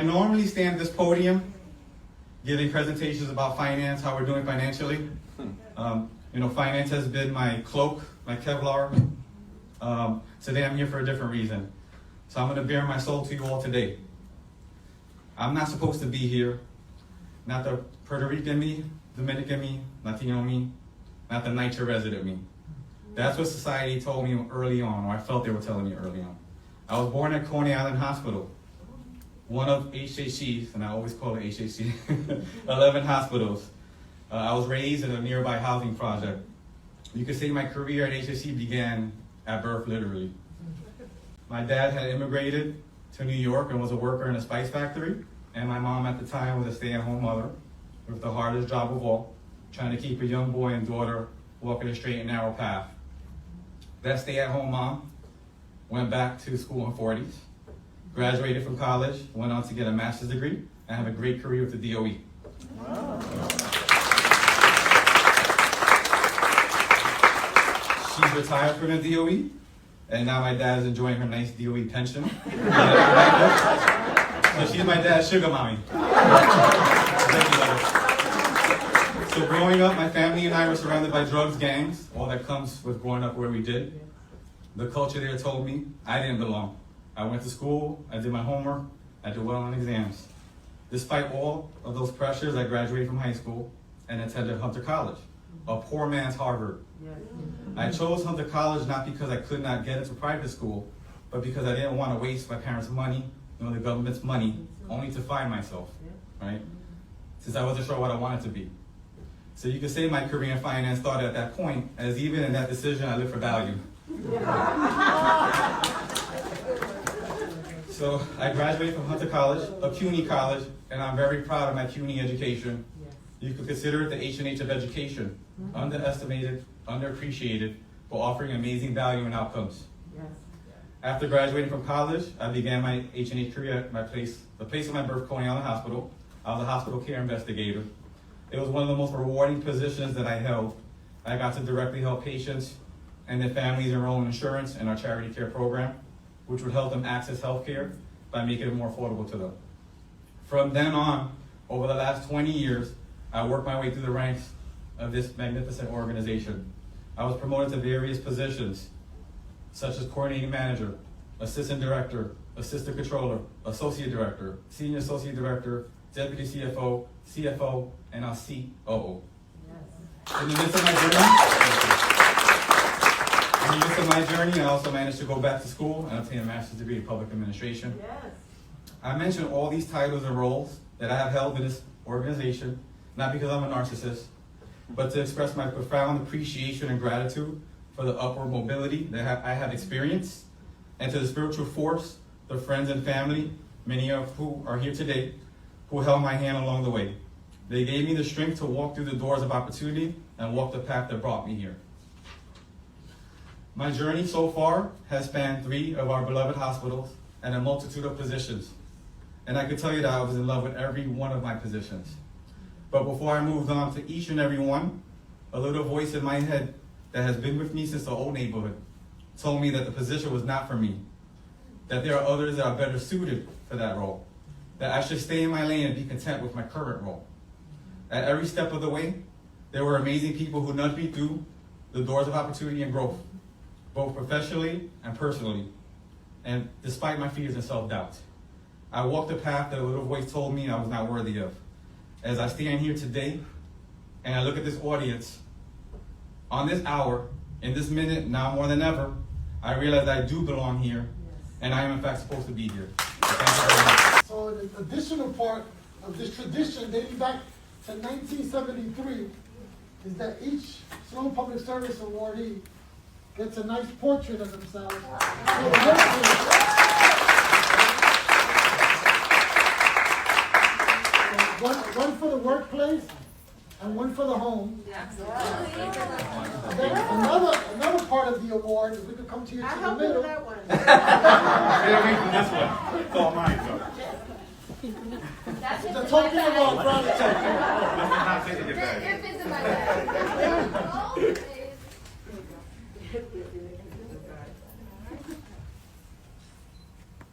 I normally stand at this podium giving presentations about finance, how we're doing financially. Finance has been my cloak, my Kevlar. Today I'm here for a different reason. So I'm gonna bare my soul to you all today. I'm not supposed to be here. Not the Puerto Rican me, Dominican me, Latino me, not the NYC resident me. That's what society told me early on, or I felt they were telling me early on. I was born at Coney Island Hospital, one of HHC's, and I always call it HHC, 11 hospitals. I was raised in a nearby housing project. You could say my career at HHC began at birth, literally. My dad had immigrated to New York and was a worker in a spice factory, and my mom at the time was a stay-at-home mother with the hardest job of all, trying to keep a young boy and daughter walking a straight and narrow path. That stay-at-home mom went back to school in 40s, graduated from college, went on to get a master's degree, and have a great career with the DOE. Wow. She's retired from the DOE, and now my dad is enjoying her nice DOE pension. So she's my dad's sugar mommy. So growing up, my family and I were surrounded by drugs, gangs, all that comes with growing up where we did. The culture there told me I didn't belong. I went to school, I did my homework, I did well on exams. Despite all of those pressures, I graduated from high school and attended Hunter College, a poor man's Harvard. I chose Hunter College not because I could not get into private school, but because I didn't want to waste my parents' money, the government's money, only to find myself, right? Since I wasn't sure what I wanted to be. So you could say my career in finance started at that point, as even in that decision, I lived for value. So I graduated from Hunter College, a CUNY college, and I'm very proud of my CUNY education. You could consider it the H&H of education, underestimated, underappreciated, but offering amazing value and outcomes. After graduating from college, I began my H&H career at the place of my birth, Coney Island Hospital. I was a hospital care investigator. It was one of the most rewarding positions that I held. I got to directly help patients and their families enroll in insurance in our charity care program, which would help them access health care by making it more affordable to them. From then on, over the last 20 years, I worked my way through the ranks of this magnificent organization. I was promoted to various positions, such as coordinating manager, assistant director, assistant controller, associate director, senior associate director, deputy CFO, CFO, and now COO. In the midst of my journey, I also managed to go back to school and obtain a master's degree in public administration. I mention all these titles and roles that I have held in this organization, not because I'm a narcissist, but to express my profound appreciation and gratitude for the upward mobility that I have experienced, and to the spiritual force, the friends and family, many of who are here today, who held my hand along the way. They gave me the strength to walk through the doors of opportunity and walk the path that brought me here. My journey so far has spanned 3 of our beloved hospitals and a multitude of positions. And I can tell you that I was in love with every one of my positions. But before I moved on to each and every one, a little voice in my head that has been with me since the old neighborhood told me that the position was not for me, that there are others that are better suited for that role, that I should stay in my lane and be content with my current role. At every step of the way, there were amazing people who nudged me through the doors of opportunity and growth, both professionally and personally, and despite my fears and self-doubt. I walked the path that a little voice told me I was not worthy of. As I stand here today, and I look at this audience, on this hour, in this minute, now more than ever, I realize I do belong here, and I am in fact supposed to be here. Thank you very much. So the additional part of this tradition dating back to 1973 is that each Sloan Public Service awardee gets a nice portrait of themselves. One for the workplace and one for the home. And then another part of the award, if we could come to you to the middle. That one. Stay away from this one. It's all mine, though. It's a token of our gratitude. Not taking it back. If it's in my bag.